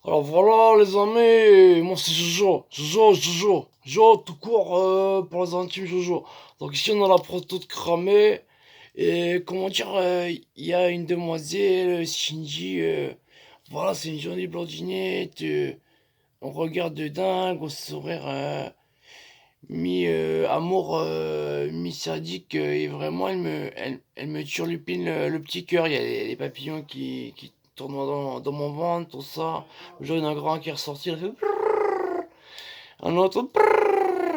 Alors voilà les amis, moi c'est Jojo tout court pour les intimes Jojo. Donc ici on a la proto de cramé et comment dire, il y a une demoiselle, Shinji, voilà c'est une jolie blondinette, on regarde de dingue, au sourire mi-amour, mi-sadique et vraiment elle me turlupine le petit cœur, il y a les papillons qui tournent dans mon ventre, tout ça. Le jour il y en a un grand qui est ressorti, il a fait un autre,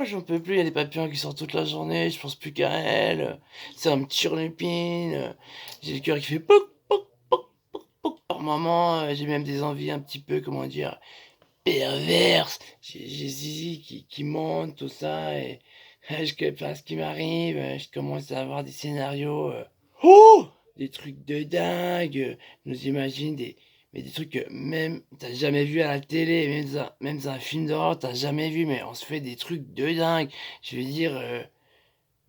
j'en peux plus, il y a des papillons qui sortent toute la journée, je pense plus qu'à elle, c'est un petit turlupine, j'ai le cœur qui fait pouc, pouc, pouc, pouc, pouc par moment, j'ai même des envies un petit peu, comment dire, perverse. J'ai Zizi qui monte, tout ça, et je sais pas ce qui m'arrive, je commence à avoir des scénarios, oh, des trucs de dingue, je nous imagine mais des trucs que même t'as jamais vu à la télé, même dans un film d'horreur, t'as jamais vu, mais on se fait des trucs de dingue. Je veux dire,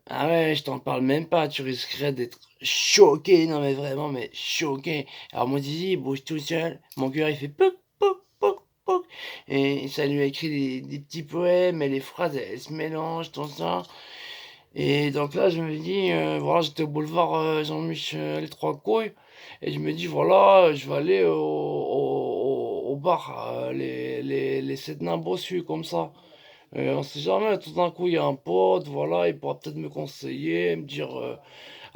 ah ouais, je t'en parle même pas, tu risquerais d'être choqué, non mais vraiment, mais choqué. Alors mon Zizi, il bouge tout seul, mon cœur il fait pouc, pouc, pouc, pouc, et ça lui a écrit des petits poèmes, et les phrases elles se mélangent, tout ça. Et donc là, je me dis, voilà, j'étais au boulevard Jean-Michel les Trois Couilles, et je me dis, voilà, je vais aller au bar, les sept nains bossus, comme ça. On sait jamais, tout d'un coup, il y a un pote, voilà, il pourra peut-être me conseiller, me dire,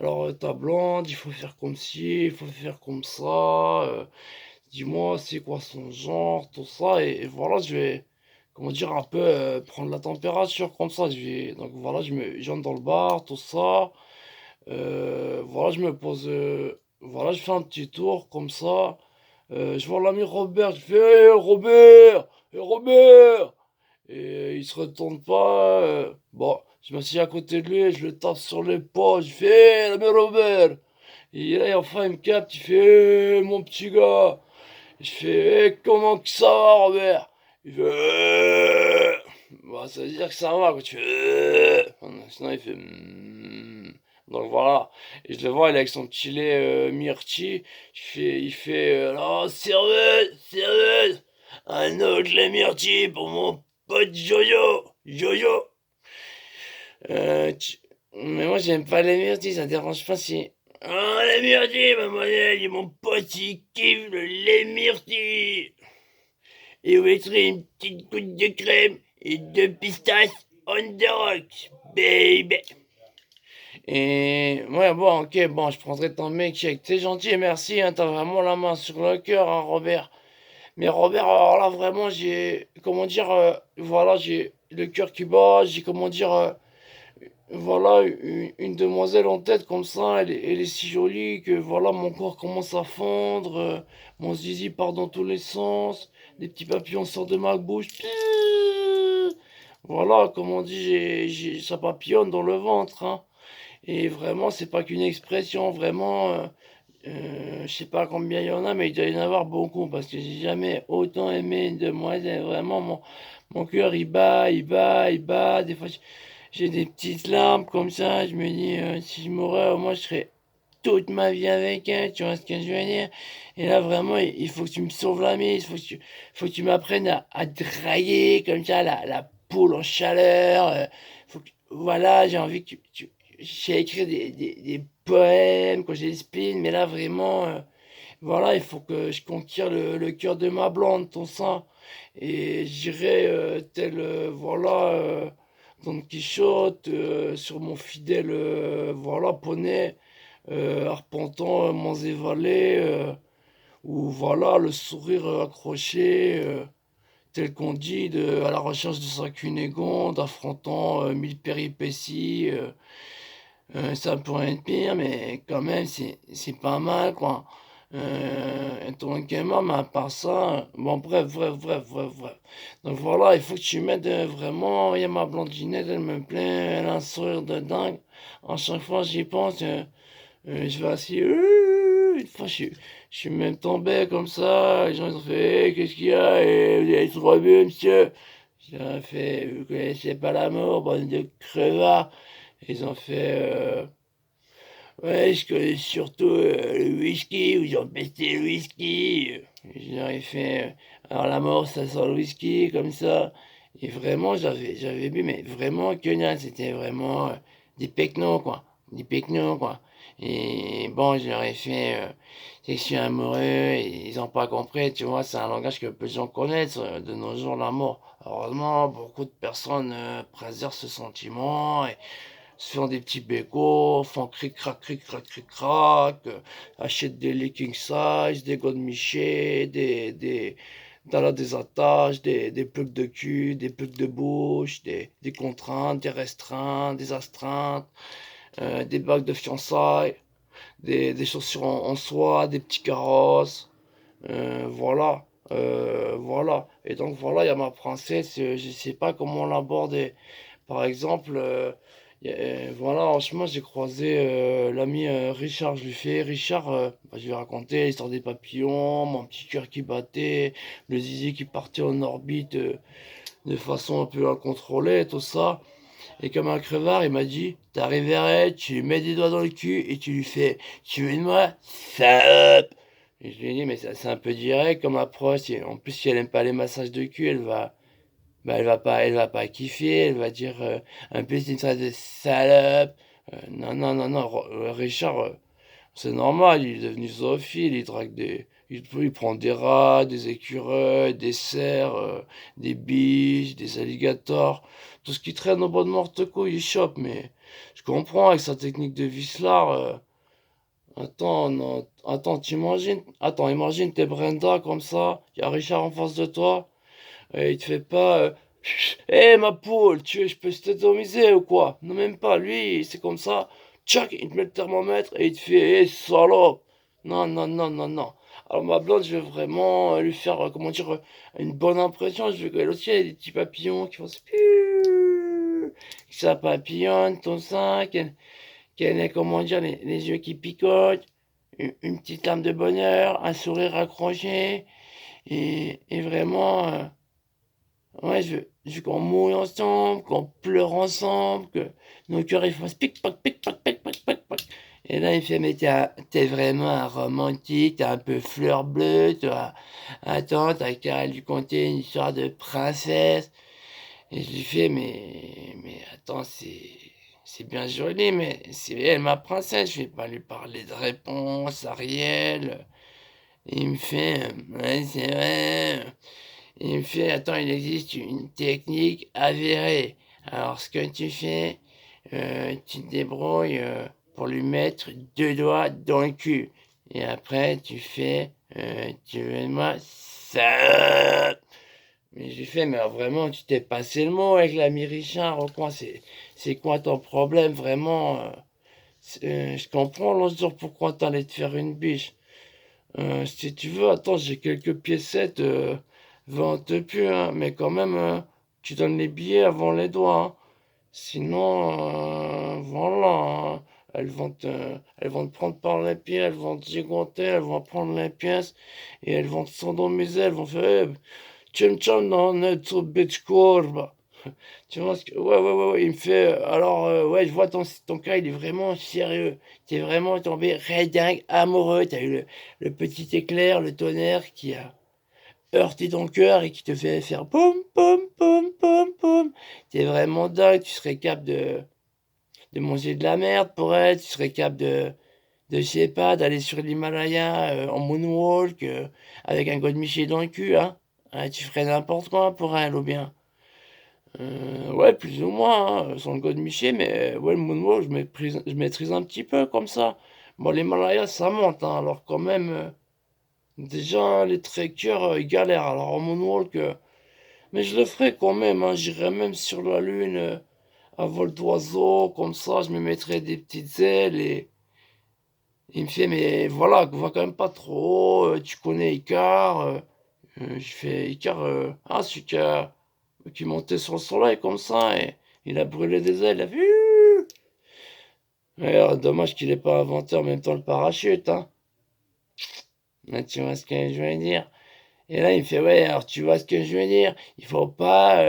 alors, ta blonde, il faut faire comme ci, il faut faire comme ça, dis-moi, c'est quoi son genre, tout ça, et voilà, je vais, comment dire, un peu prendre la température comme ça, donc voilà, j'entre dans le bar, tout ça, voilà, je me pose, voilà, je fais un petit tour comme ça, je vois l'ami Robert, je fais, hey, Robert, hey, Robert! Et il se retourne pas. Bon, je m'assieds à côté de lui et je le tape sur l'épaule. Je fais, hé, l'ami Robert. Et là, enfin, il me capte. Il fait, hé, mon petit gars. Je fais, hé, comment que ça va, Robert? Il fait, hé. Bah, ça veut dire que ça va, quoi. Tu fais, hé. Sinon, il fait, hmm. Donc voilà. Et je le vois, il est avec son petit lait myrtille. Il fait, alors, serveuse, serveuse. Un autre lait myrtille pour mon pote Jojo. Jojo. Euh, tu- Mais moi, j'aime pas les myrtilles, ça dérange pas si. Ah, les myrtilles, mademoiselle, et mon pote, il kiffe le lait myrtille. Et vous mettrez une petite goutte de crème et deux pistaches on the rock, baby. Et ouais, bon, ok, bon, je prendrai ton milkshake. T'es gentil, merci, hein, t'as vraiment la main sur le cœur, hein, Robert. Mais Robert, alors là, vraiment, j'ai, comment dire, voilà, j'ai le cœur qui bat, j'ai, comment dire, voilà, une demoiselle en tête comme ça, elle est si jolie que voilà, mon corps commence à fondre, mon zizi part dans tous les sens, des petits papillons sortent de ma bouche. Voilà, comme on dit, ça papillonne dans le ventre, hein. Et vraiment, c'est pas qu'une expression, vraiment, je sais pas combien il y en a, mais il doit y en avoir beaucoup, parce que j'ai jamais autant aimé une demoiselle, vraiment, mon cœur, il bat, des fois, j'ai des petites larmes comme ça, je me dis, si je mourais, au moins je serais toute ma vie avec elle, tu vois ce que je veux dire? Et là, vraiment, il faut que tu me sauves la mise, faut que tu m'apprennes à draguer comme ça, la poule en chaleur, voilà, j'ai envie que j'ai écrit des poèmes quand j'ai des spleen, mais là, vraiment, voilà, il faut que je conquière le cœur de ma blonde, ton sang. Et j'irai tel, voilà, Don Quichotte sur mon fidèle, voilà, poney, arpentant monts et vallées, ou voilà, le sourire accroché, tel qu'on dit, à la recherche de sa Cunégonde, affrontant mille péripéties. Ça pourrait être pire, mais quand même, c'est pas mal, quoi. Ton gamin, mais à part ça, bon, bref. Donc voilà, il faut que tu m'aides vraiment. Il y a ma blondinette, elle me plaît, elle a un sourire de dingue. À chaque fois, j'y pense, je vais assis, une fois, je suis même tombé comme ça. Les gens, ils ont fait, hey, qu'est-ce qu'il y a? Et vous avez trop bu, monsieur. J'ai fait, vous connaissez pas l'amour, bande de crevards. Ils ont fait, Ouais, je connais surtout, le whisky, où ils ont pesté le whisky, je leur ai fait, alors la mort ça sent le whisky comme ça et vraiment j'avais bu mais vraiment que dalle, c'était vraiment, des pecnos quoi, des pecnos quoi et bon, je leur ai fait, c'est que je suis amoureux et ils ont pas compris, tu vois? C'est un langage que peu de gens connaissent, de nos jours, l'amour. Heureusement, beaucoup de personnes, préservent ce sentiment et se font des petits bécots, font cric crac, achètent des leggings size, des godemichés, des attaches, des plugs de cul, des plugs de bouche, des contraintes, des restreintes, des astreintes, des bagues de fiançailles, des chaussures en soie, des petits carrosses, voilà. Voilà. Et donc voilà, il y a ma princesse, je sais pas comment l'aborder. Par exemple, voilà, en chemin, j'ai croisé l'ami Richard. Je lui fais, Richard, bah, je lui ai raconté l'histoire des papillons, mon petit cœur qui battait, le zizi qui partait en orbite de façon un peu incontrôlée, tout ça. Et comme un crevard, il m'a dit, t'arrives vers elle, tu lui mets des doigts dans le cul et tu lui fais, tu veux de moi, salope. Et je lui ai dit, mais ça, c'est un peu direct comme approche. Et en plus, si elle aime pas les massages de cul, bah, elle va pas kiffer, elle va dire un peu c'est une sorte de salope. Non, Richard, c'est normal, il est devenu zoophile, il drague il prend des rats, des écureuils, des cerfs, des biches, des alligators, tout ce qui traîne au bord de Morteco, il chope, mais je comprends avec sa technique de vislard. Attends, non, attends, imagine t'es Brenda comme ça, il y a Richard en face de toi. Et il te fait pas hé ma poule, tu veux, je peux te ou quoi? Non, même pas, lui, c'est comme ça. Tchac, il te met le thermomètre et il te fait hé salope. Non. Alors ma blonde, je veux vraiment lui faire, comment dire, une bonne impression. Je veux qu'elle aussi ait des petits papillons qui font que ça papillonne, tout ça, qu'elle ait, comment dire, les yeux qui picotent, une petite larme de bonheur, un sourire accroché, et vraiment. Ouais, je veux qu'on mouille ensemble, qu'on pleure ensemble, que nos cœurs ils fassent pic-pac. Et là, il fait, mais t'es vraiment un romantique, t'es un peu fleur bleue, toi. Attends, t'as qu'à lui conter une histoire de princesse. Et je lui fais, mais attends, c'est bien joli, mais c'est elle ma princesse, je vais pas lui parler de réponse, Ariel. Et il me fait, ouais, c'est vrai. Il me fait, attends, il existe une technique avérée. Alors, ce que tu fais, tu te débrouilles pour lui mettre deux doigts dans le cul. Et après, tu fais, tu veux de moi, ça. Mais j'ai fait, mais vraiment, tu t'es passé le mot avec l'ami Richard, ou quoi? C'est quoi ton problème, vraiment? Je comprends l'autre jour pourquoi t'allais te faire une biche. Si tu veux, attends, j'ai quelques piécettes, vente plus, hein, mais quand même, tu donnes les billets avant les doigts, hein. Sinon, voilà, hein. Elles vont te prendre par les pieds, elles vont te gigoter, elles vont prendre les pièces et elles vont te sodomiser, elles vont faire, tchum tchum dans notre bitch courbe. Tu vois ce que... Ouais, il me fait... alors, ouais, je vois ton cas, il est vraiment sérieux. T'es vraiment tombé dingue amoureux. T'as eu le petit éclair, le tonnerre qui a heurté ton cœur et qui te fait faire poum. T'es vraiment dingue. Tu serais capable de manger de la merde pour elle. Tu serais capable je sais pas, d'aller sur l'Himalaya en moonwalk avec un godemiché dans le cul, hein. Tu ferais n'importe quoi pour elle, ou bien. Ouais, plus ou moins, hein, sans le God Miché, mais ouais, le moonwalk, je maîtrise un petit peu comme ça. Bon, l'Himalaya, ça monte, hein, alors quand même, déjà, les trekkers, ils galèrent. Alors, en moonwalk, mais je le ferai quand même, hein, j'irai même sur la Lune à vol d'oiseau, comme ça, je me mettrai des petites ailes et il me fait, mais voilà, va quand même pas trop haut, tu connais Icar. Je fais Icar, celui qui montait sur le soleil comme ça et il a brûlé des ailes, il a vu. Alors, dommage qu'il ait pas inventé en même temps le parachute, hein. Mais tu vois ce que je veux dire. Et là, il me fait, ouais, alors tu vois ce que je veux dire. Il faut pas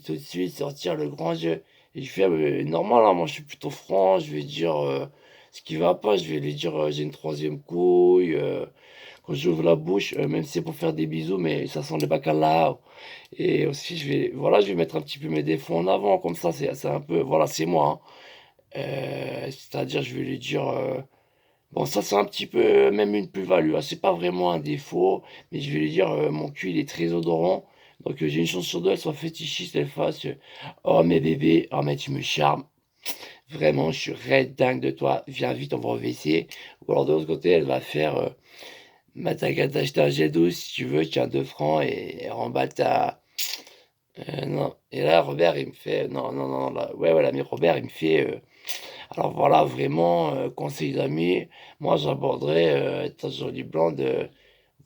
tout de suite sortir le grand jeu. Et je fais, ah, mais normal, hein, moi je suis plutôt franc, je vais dire ce qui va pas, je vais lui dire, «J'ai une troisième couille», quand j'ouvre la bouche, même si c'est pour faire des bisous, mais ça sent le bacalao et aussi je vais mettre un petit peu mes défauts en avant comme ça, c'est un peu voilà, c'est moi, hein. C'est-à-dire je vais lui dire, bon ça c'est un petit peu même une plus-value, hein, c'est pas vraiment un défaut, mais je vais lui dire, «Mon cul il est très odorant», donc j'ai une chance sur 2 elle soit fétichiste, elle fasse, «Oh mes bébés, oh mais tu me charmes, vraiment je suis red dingue de toi, viens vite on va au WC», ou alors de l'autre côté elle va faire, «Bah, tu qu'à t'acheter un jet d'eau si tu veux, tiens 2 francs et remballe ta» non et là Robert il me fait: «Non, non, non, là» ouais, ouais l'ami Robert il me fait, alors voilà vraiment, conseil d'amis, moi j'aborderais, ta jolie blonde,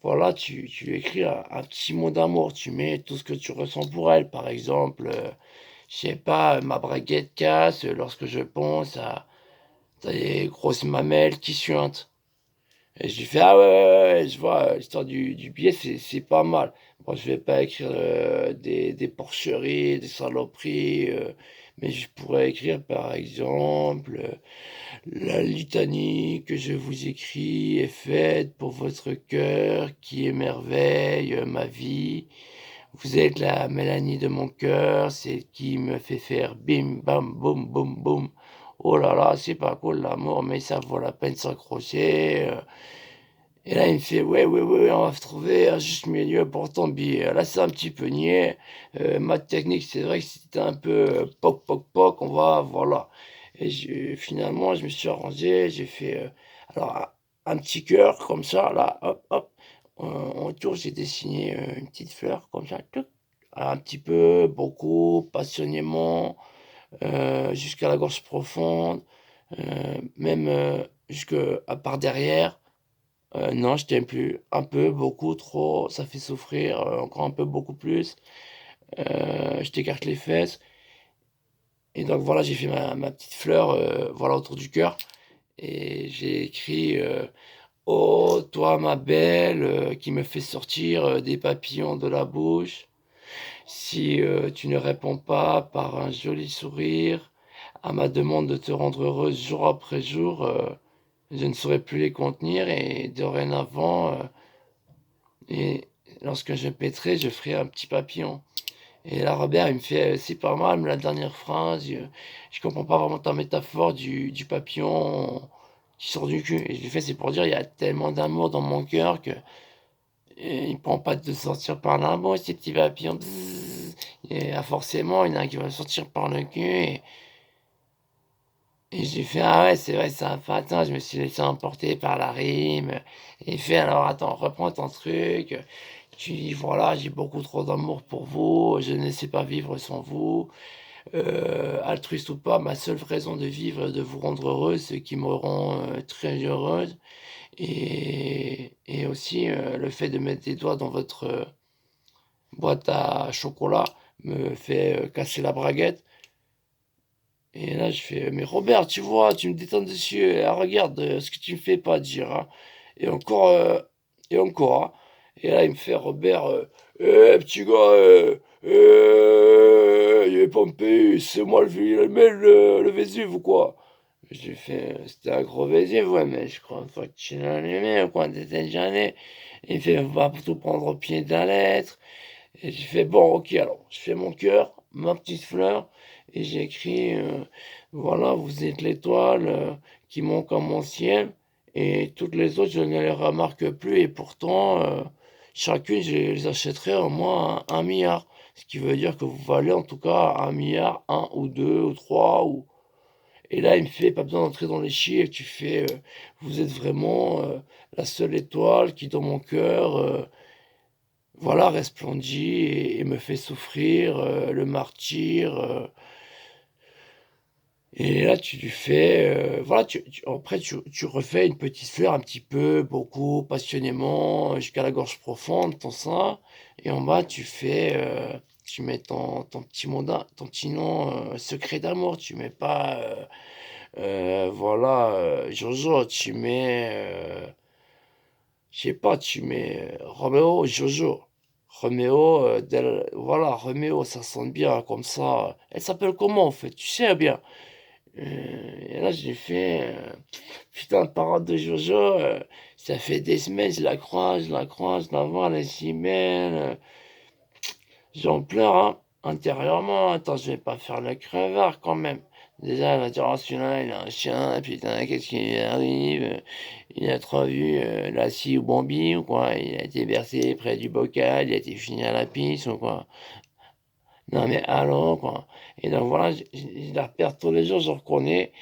voilà tu lui écris un petit mot d'amour, tu mets tout ce que tu ressens pour elle. Par exemple, je sais pas, ma braguette casse, lorsque je pense à tes grosses mamelles qui suintent. Et je lui fais: «Ah ouais, ouais, ouais, ouais, je vois, l'histoire du billet, c'est pas mal». Bon, je vais pas écrire, des porcheries, des saloperies, mais je pourrais écrire, par exemple, «La litanie que je vous écris est faite pour votre cœur qui émerveille, ma vie. Vous êtes la Mélanie de mon cœur, celle qui me fait faire bim bam boum boum boum. Oh là là, c'est pas cool l'amour, mais ça vaut la peine de s'accrocher», et là, il me fait: «Ouais, ouais, ouais, ouais, on va trouver un juste milieu pour ton billet». Là, c'est un petit peu niais, ma technique, c'est vrai que c'était un peu, poc, poc, poc, on va voilà et finalement, je me suis arrangé, j'ai fait, alors un petit cœur comme ça, là, hop, hop, autour, j'ai dessiné, une petite fleur comme ça, touc, un petit peu, beaucoup, passionnément, jusqu'à la gorge profonde, même, jusque à par derrière. Non, je t'aime plus. Un peu, beaucoup, trop, ça fait souffrir, encore un peu, beaucoup plus. Je t'écarte les fesses et donc voilà, j'ai fait ma petite fleur, voilà, autour du cœur et j'ai écrit, «Oh toi ma belle, qui me fait sortir, des papillons de la bouche, si, tu ne réponds pas par un joli sourire à ma demande de te rendre heureuse jour après jour, je ne saurais plus les contenir et dorénavant, et lorsque je péterai, je ferai un petit papillon». Et là, Robert, il me fait: «C'est pas mal, mais la dernière phrase, je comprends pas vraiment ta métaphore du papillon qui sort du cul». Et je lui fais: «C'est pour dire, il y a tellement d'amour dans mon cœur que, il prend pas de sortir par là, bon, ces petits papillons, bzzz, et forcément, il y en a un qui va sortir par le cul». Et j'ai fait: «Ah ouais, c'est vrai, c'est un fatin». Je me suis laissé emporter par la rime. Et il fait: «Alors attends, reprends ton truc, tu dis: "Voilà, j'ai beaucoup trop d'amour pour vous, je ne sais pas vivre sans vous. Altruiste ou pas, ma seule raison de vivre est de vous rendre heureuse, ce qui me rend, très heureuse et aussi, le fait de mettre des doigts dans votre, boîte à chocolat me fait, casser la braguette». Et là, je fais: «Mais Robert, tu vois, tu me détends dessus, ah regarde, ce que tu me fais pas dire, hein». Et encore, et encore, hein. Et là, il me fait Robert, «Eh petit gars, il est pompé, c'est moi le Vésuve ou quoi?» Je lui fais: «C'était un gros Vésuve, ouais, mais je crois pas que tu l'as allumé ou quoi, tu étais déjà né». Il me fait: «Va tout prendre au pied de la lettre». Et j'ai fait: «Bon, OK, alors». Je fais mon cœur, ma petite fleur et j'ai écrit, voilà: «Vous êtes l'étoile, qui monte comme mon ciel» et toutes les autres, je ne les remarque plus et pourtant, chacune, je les achèterais au moins 1 000 000. Ce qui veut dire que vous valez en tout cas 1 000 000, 1 ou 2 ou 3 ou et là, il me fait: «Pas besoin d'entrer dans les chiffres». Tu fais, «Vous êtes vraiment, la seule étoile qui dans mon cœur, voilà, resplendit et me fait souffrir, le martyre», et là tu lui fais, voilà, tu après tu refais une petite fleur un petit peu, beaucoup, passionnément, jusqu'à la gorge profonde, ton sein et en bas tu fais, tu mets ton petit ton petit nom, secret d'amour. Tu mets pas, voilà, Jojo, tu mets, je sais pas, tu mets, Roméo, Jojo. Roméo, voilà, Roméo, ça sonne bien comme ça. Elle s'appelle comment en fait? Tu sais bien? Et là, j'ai fait, putain, parole de Jojo, ça fait des semaines, je la vois, elle est si belle. J'en pleure, hein, intérieurement. Attends, je vais pas faire le crevard quand même. Déjà, elle va dire, oh, celui-là, il a un chien, putain, qu'est-ce qui lui arrive? Il a trop vu la scie ou Bambi ou quoi? Il a été bercé près du bocal, il a été fini à la pisse ou quoi? Non mais allons, quoi. Et donc voilà, je la repère tous les jours, je reconnais.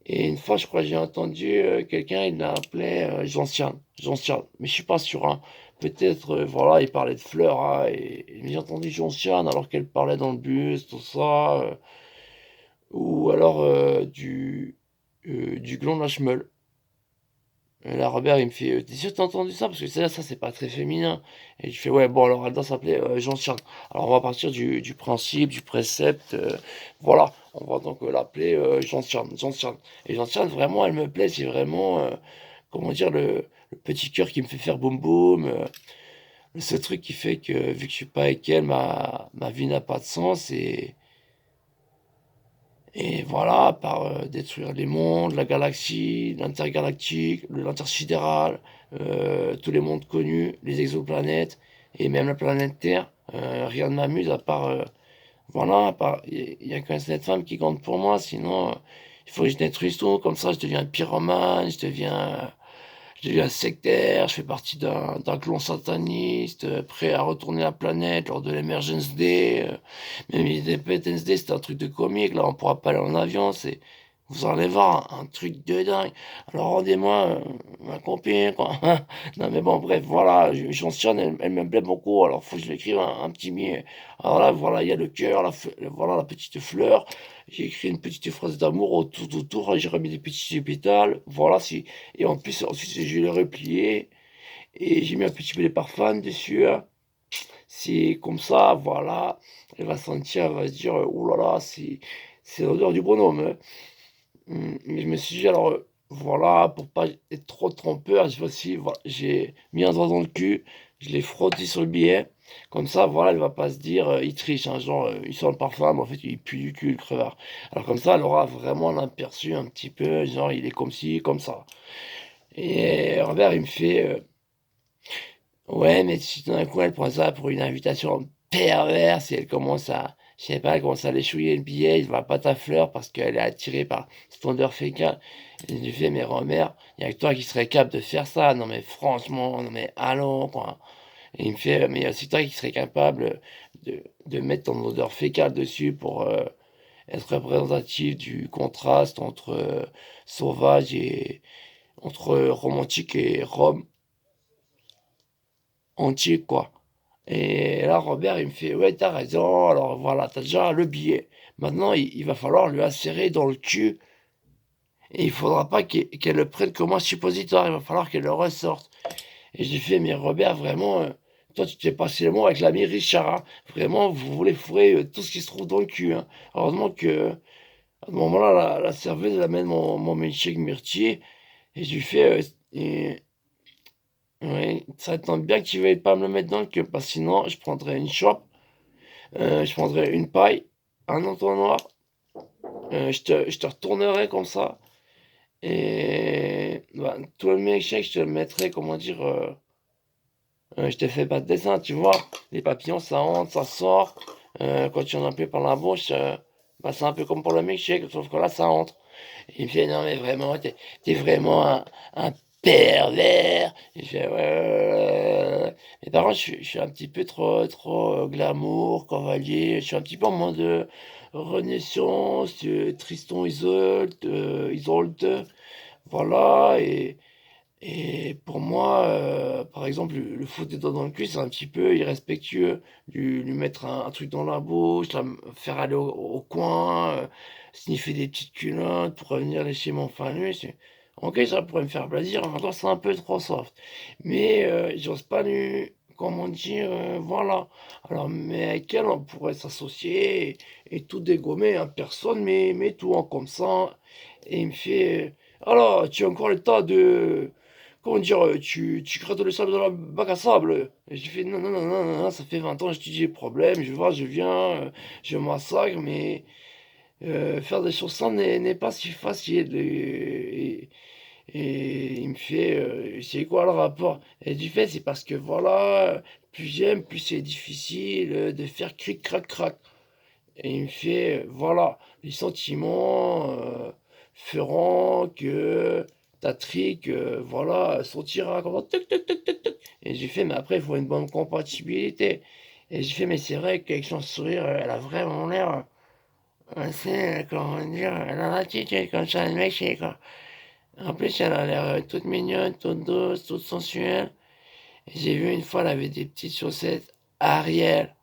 Et une fois, je crois que j'ai entendu quelqu'un, il l'a appelé Jean-Charles. Mais je suis pas sûr, hein. Peut-être, voilà, il parlait de fleurs, hein, mais j'ai entendu Jean-Charles alors qu'elle parlait dans le bus, tout ça. Ou alors du gland de la chemeule. Et là, Robert, il me fait, t'es sûr que t'as entendu ça? Parce que ça, c'est pas très féminin. Et je fais, ouais, bon, alors elle doit s'appeler Jean-Charles. Alors on va partir du principe, du précepte. Voilà, on va donc l'appeler Jean-Charles. Jean-Charles. Et Jean-Charles, vraiment, elle me plaît. C'est vraiment, comment dire, le petit cœur qui me fait faire boum boum. Ce truc qui fait que, vu que je suis pas avec elle, ma vie n'a pas de sens. Et voilà, par détruire les mondes, la galaxie, l'intergalactique, l'intersidéral, tous les mondes connus, les exoplanètes et même la planète Terre. Rien ne m'amuse à part, voilà, à part, il y a qu'un cette femme qui compte pour moi, sinon il faut que je détruise tout, comme ça je deviens pyromane, je deviens sectaire, je fais partie d'un clan sataniste, prêt à retourner la planète lors de l'Emergence Day. Même l'Independence Day, c'est un truc de comique, là, on pourra pas aller en avion, vous allez voir, un truc de dingue. Alors rendez-moi ma copine, quoi. Non mais bon, bref, voilà, Jean-Charles, elle me plaît beaucoup, alors faut que je lui écrive un petit billet. Alors là, voilà, il y a le cœur, voilà la petite fleur. J'ai écrit une petite phrase d'amour autour, j'ai remis des petits épitales, voilà, si, et en plus, ensuite, je l'ai replié, et j'ai mis un petit peu de parfum dessus, hein. C'est comme ça, voilà, elle va sentir, elle va se dire, oh là là, c'est l'odeur du bonhomme, hein. Mais je me suis dit, alors, voilà, pour pas être trop trompeur, j'ai mis un doigt dans le cul, je l'ai frotté sur le billet. Comme ça, voilà, elle va pas se dire, il triche, hein, genre, il sent le parfum, mais en fait, il pue du cul, le crevard. Alors, comme ça, elle aura vraiment l'aperçu un petit peu, genre, il est comme ci, comme ça. Et Robert, il me fait, ouais, mais si tout d'un coup, elle prend ça pour une invitation perverse et elle commence à, je sais pas, elle commence à l'échouiller le billet, il va pas ta fleur parce qu'elle est attirée par cette odeur fécale. Et je lui fais, mais Robert, il y a que toi qui serais capable de faire ça. Non, mais franchement, non, mais allons, quoi. Et il me fait, mais il y a aussi toi qui serais capable de mettre ton odeur fécale dessus pour être représentatif du contraste entre sauvage et entre romantique et Rome antique, quoi. Et là, Robert, il me fait, ouais, t'as raison, alors voilà, t'as déjà le billet. Maintenant, il va falloir lui insérer dans le cul, et il faudra pas qu'elle le prenne comme un suppositoire, il va falloir qu'elle le ressorte. Et j'ai fait, mais Robert, vraiment, toi, tu t'es passé le mot avec l'ami Richard, hein. Vraiment, vous voulez fourrer tout ce qui se trouve dans le cul, hein. Heureusement que, à ce moment-là, la serveuse, elle amène mon milkshake myrtille, et je lui fais, ouais, ça tombe bien que tu veuilles pas me le mettre dans le cul, parce que sinon, je prendrais une chope. Je prendrais une paille, un entonnoir, je te retournerai comme ça. Et bah, tout le milkshake, je te le mettrai, comment dire, je te fais pas de dessin, tu vois. Les papillons, ça entre, ça sort. Quand tu en as plus par la bouche, bah, c'est un peu comme pour le milkshake, sauf que là, ça entre. Il me fait, non, mais vraiment, t'es vraiment un pervers. Il fait, ouais, ouais, ouais. Mais par contre, je suis un petit peu trop glamour, cavalier. Je suis un petit peu en mode Renaissance, Tristan Isolde, Isolde. Voilà, et pour moi, par exemple, le foutre des doigts dans le cul, c'est un petit peu irrespectueux. Lui mettre un truc dans la bouche, faire aller au coin, sniffer des petites culottes pour revenir lécher mon fanus. Ok, ça pourrait me faire plaisir, en même temps, c'est un peu trop soft. Mais j'ose pas lui, comment dire, voilà. Alors, mais avec elle, on pourrait s'associer et tout dégommer, hein. Personne, mais tout en comme ça. Et il me fait, alors, tu as encore le tas de comment dire, tu grattes le sable dans la bac à sable. Et j'ai fait, non, non, non, non, non, ça fait 20 ans que j'étudie les problèmes, je vois, je viens, je massacre, mais faire des choses simples n'est pas si facile et il me fait, «C'est quoi le rapport?» et du fait, c'est parce que voilà, plus j'aime, plus c'est difficile, de faire cric crac crac et il me fait, «Voilà, les sentiments, feront que ta trique, voilà, sortira comme ça, tuc tuc tuc tuc tuc» et j'ai fait: «Mais après, il faut une bonne compatibilité» et j'ai fait: «Mais c'est vrai qu'avec son sourire, elle a vraiment l'air, assez, comment dire, elle a l'attitude comme ça, une méchée, quoi». En plus, elle a l'air, toute mignonne, toute douce, toute sensuelle. Et j'ai vu une fois, elle avait des petites chaussettes Ariel.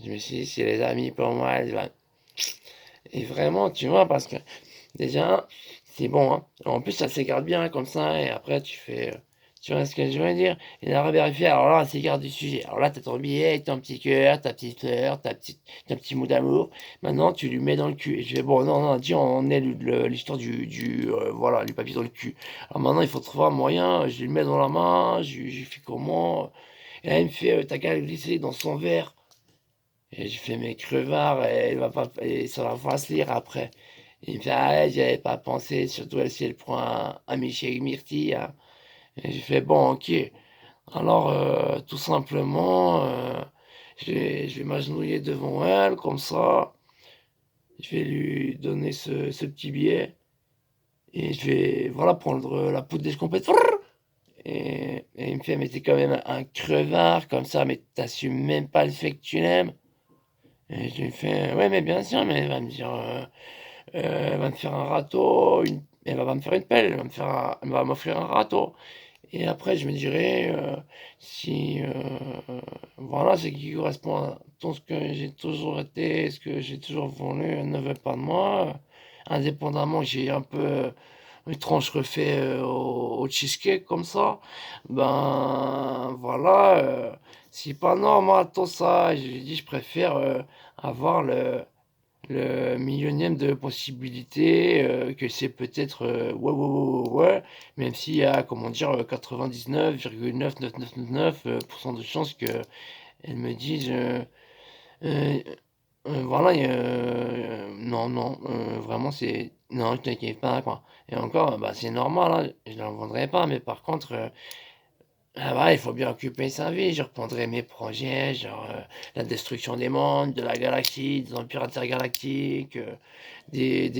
Je me suis dit, c'est les amis pour moi, elle va. Et vraiment, tu vois, parce que déjà, c'est bon, hein. En plus, ça s'écarte bien comme ça, et après, tu fais. Tu vois ce que je veux dire? Et la vérifier, alors là, on s'écarte du sujet. Alors là, t'as ton billet, ton petit cœur, ta petite fleur, ton petit mot d'amour. Maintenant, tu lui mets dans le cul. Et je fais, bon, non, non, dis, on est l'histoire voilà, du papier dans le cul. Alors maintenant, il faut trouver un moyen, je lui mets dans la main, je fais comment? Et là, il me fait, t'as qu'à le glisser dans son verre. Et je fais mes crevards, et, elle va pas, et ça va pas se lire après. Et il me fait, ah, ouais, j'y avais pas pensé, surtout si elle prend un Michel Myrtille, hein. Et j'ai fait, bon, ok. Alors, tout simplement, je vais m'agenouiller devant elle, comme ça. Je vais lui donner ce petit billet. Et je vais, voilà, prendre la poudre d'escampette. Et il me fait, mais t'es quand même un crevard, comme ça, mais t'assumes même pas le fait que tu l'aimes. Et je lui fais, ouais, mais bien sûr, mais elle va me dire, elle va me faire un râteau, elle va pas me faire une pelle, elle va m'offrir un râteau. Et après, je me dirais, si, voilà, ce qui correspond à tout ce que j'ai toujours été, ce que j'ai toujours voulu, ne veut pas de moi, indépendamment que j'ai un peu une tranche refait au cheesecake comme ça, ben voilà, c'est pas normal tout ça. Je lui dis, je préfère avoir le millionième de possibilités, que c'est peut-être, ouais, ouais, ouais, ouais, ouais, même s'il y a, comment dire, 99,99999 de chances qu'elle me dise, heu voilà, non, non, vraiment c'est non, t'inquiète pas, quoi et encore, bah, c'est normal, hein, je n'en vendrai pas, mais par contre, ah bah, il faut bien occuper sa vie. Je reprendrai mes projets, genre, la destruction des mondes, de la galaxie, des empires intergalactiques, des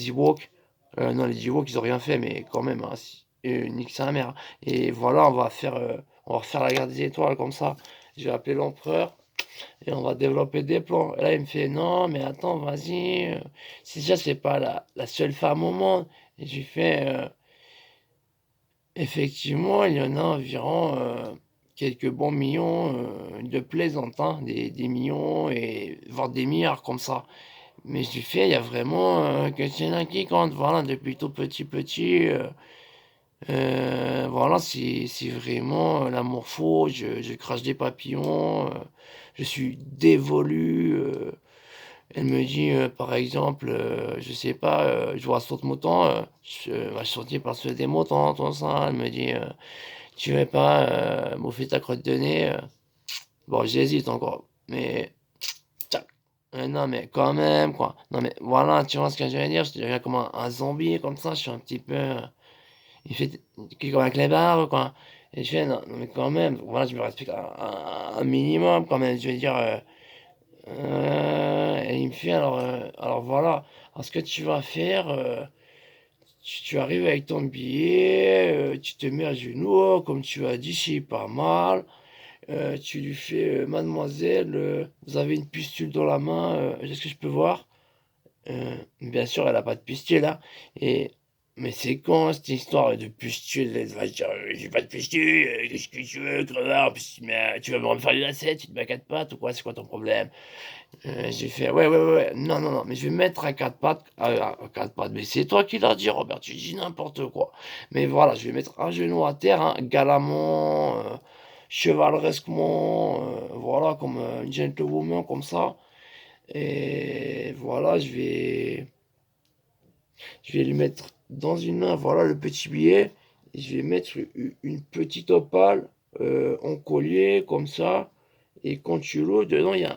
Ewoks. Non, les Ewoks, ils ont rien fait, mais quand même, hein, si nique sa mère et voilà, on va refaire la guerre des étoiles comme ça. Je vais appeler l'empereur et on va développer des plans et là, il me fait: «Non, mais attends, vas-y, si déjà c'est pas la seule femme au monde» et je lui fais, effectivement, il y en a environ, quelques bons millions, de plaisantes, hein, des millions et voire des milliards comme ça. Mais je lui fais: «Il y a vraiment, que celle-là qui compte, voilà, depuis tout petit, voilà, c'est vraiment, l'amour faux, je crache des papillons, je suis dévolu», elle me dit, par exemple, je sais pas, je vois saute-mouton, je va sauter par-dessus des moutons, tout ça. Elle me dit, «Tu veux pas, bouffer ta crotte de nez?» Bon, j'hésite encore, mais tchac! Non, mais quand même, quoi. Non, mais voilà, tu vois ce que je veux dire? Je deviens comme un zombie comme ça, je suis un petit peu, il fait qui comme un clébard, quoi et je fais: «Non, non, mais quand même, voilà, je me respecte un minimum quand même». Je veux dire, et il me fait: alors voilà, alors ce que tu vas faire, tu arrives avec ton billet, tu te mets à genoux, comme tu as dit, c'est pas mal, tu lui fais: «Mademoiselle, vous avez une pustule dans la main, est-ce que je peux voir?» Bien sûr, elle a pas de pustule, hein et mais c'est con cette histoire de pustule, elle va dire: «J'ai pas de pustule, qu'est-ce que tu veux, crevard? Mais tu vas me refaire une assiette, tu te mets à 4 pattes ou quoi? C'est quoi ton problème?» J'ai fait: «Ouais, ouais, ouais, ouais, non, non, non, mais je vais me mettre à 4 pattes, à 4 pattes». «Mais c'est toi qui l'as dit Robert, tu dis n'importe quoi». Mais voilà, je vais mettre un genou à terre, hein, galamment, chevaleresquement, voilà, comme, une gentlewoman comme ça et voilà, je vais lui mettre dans une main, voilà, le petit billet et je vais mettre une petite opale, en collier comme ça et quand tu l'ouvres, dedans, il y a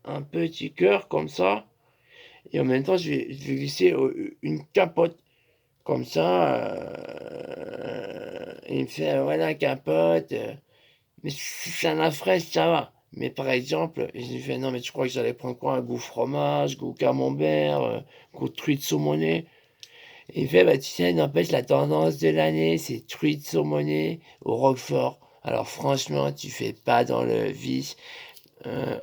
un petit cœur comme ça, et en même temps, je vais glisser une capote. Comme ça, il me fait, voilà, capote. Mais si c'est un fraise, ça va. Mais par exemple, je lui fais, non, mais tu crois que j'allais prendre quoi? Un goût fromage, goût camembert, goût truite saumonée? Il fait, bah, tu sais, n'empêche, la tendance de l'année, c'est truite saumonée au roquefort. Alors franchement, tu fais pas dans le vice.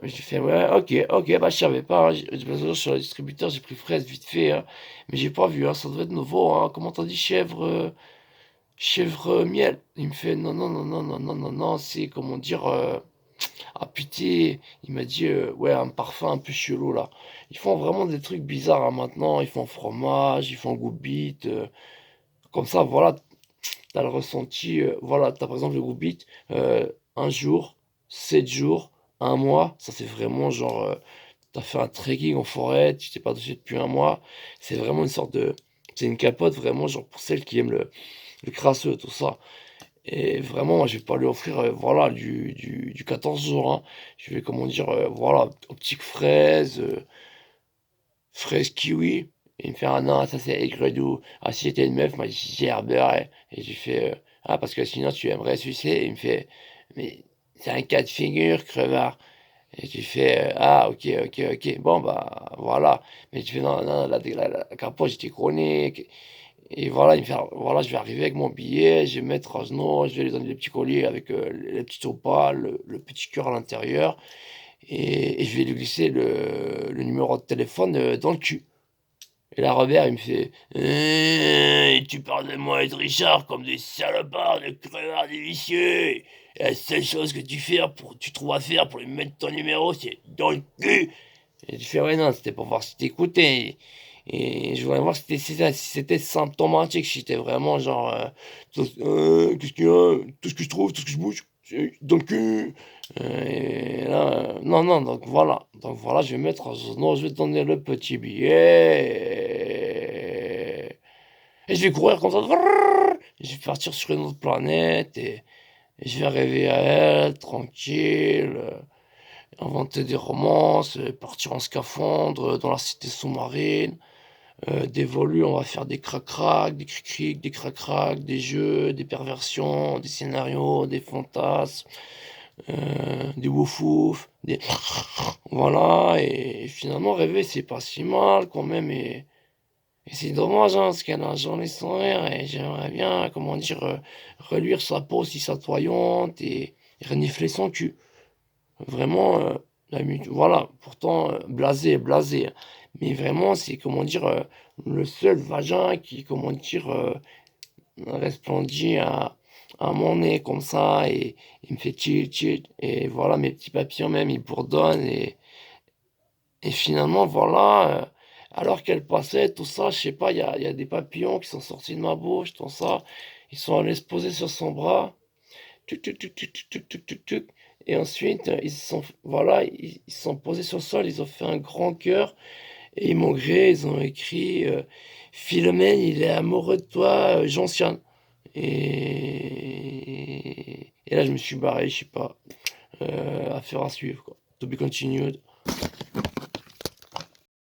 J'ai fait, ouais, ok, bah je savais pas. Hein. De toute façon, sur le distributeur, j'ai pris fraise vite fait. Hein. Mais j'ai pas vu, hein, ça devait être nouveau. Hein. Comment t'as dit chèvre miel? Il me fait, non, non, non, non, non, non, non, non, c'est comment dire. Ah putain, il m'a dit, ouais, un parfum un peu chelou là. Ils font vraiment des trucs bizarres hein, maintenant. Ils font fromage, ils font goût beat. Comme ça, voilà, t'as le ressenti. Voilà, t'as par exemple le goût beat. Un jour, 7 jours, un mois. Ça, c'est vraiment genre. T'as fait un trekking en forêt, tu t'es pas touché depuis un mois. C'est vraiment une sorte de. C'est une capote vraiment, genre pour celles qui aiment le crasseux, tout ça. Et vraiment, moi, je vais pas lui offrir, voilà, du 14 jours. Hein. Je vais, comment dire, voilà, optique fraise, fraise kiwi. Et il me fait, ah non, ça c'est aigre-doux. Ah, si j'étais une meuf, moi, j'ai beurre. Et j'ai fait, ah, parce que sinon tu aimerais sucer. Et il me fait, mais c'est un cas de figure, crevard. Et tu fais, ah, ok, bon, bah, voilà. Mais tu fais, non, non, la capote, j'étais chronique. Et voilà, il me fait, voilà, je vais arriver avec mon billet, je vais mettre à genoux, je vais lui donner les petits colliers avec les petites opales, le petit cœur à l'intérieur, et je vais lui glisser le numéro de téléphone dans le cul. Et là, Robert, il me fait, tu parles de moi et de Richard comme des salopards, de crevards, des vicieux. Et la seule chose que tu trouves à faire pour lui mettre ton numéro, c'est dans le cul. Et je fais, ouais, non, c'était pour voir si t'écoutais. Et je voulais voir si c'était symptomatique, si c'était vraiment genre, qu'est-ce qu'il y a, tout ce que je trouve, tout ce que je bouge, c'est dans le cul. Et là, non, non, donc voilà, je vais mettre, non, je vais te donner le petit billet. Et je vais courir comme ça. Je vais partir sur une autre planète et je vais rêver à elle, tranquille. Inventer des romances, partir en scaphandre dans la cité sous-marine, des volus, on va faire des crac-crac, des cric-cric, des crac-crac, des jeux, des perversions, des scénarios, des fantasmes, des wouf des... Voilà, et finalement rêver c'est pas si mal quand même, et c'est dommage, hein, parce qu'elle a la journée sans rire, et j'aimerais bien, comment dire, reluire sa peau si chatoyante, et renifler son cul. Vraiment, voilà, pourtant, blasé, hein. Mais vraiment, c'est, comment dire, le seul vagin qui, comment dire, resplendit à mon nez comme ça, et il me fait chill, et voilà, mes petits papillons même, ils bourdonnent, et finalement, voilà, alors qu'elle passait, tout ça, je sais pas, il y a des papillons qui sont sortis de ma bouche, tout ça, ils sont allés se poser sur son bras, tuc, tuc, tuc, tuc, tuc, tuc, tuc, tuc, tuc. Et ensuite, voilà, ils se sont posés sur le sol, ils ont fait un grand cœur et ils m'ont gré, ils ont écrit Philomène, il est amoureux de toi, Gentiane. Et là, je me suis barré, je sais pas, affaire à suivre, quoi. To be continued.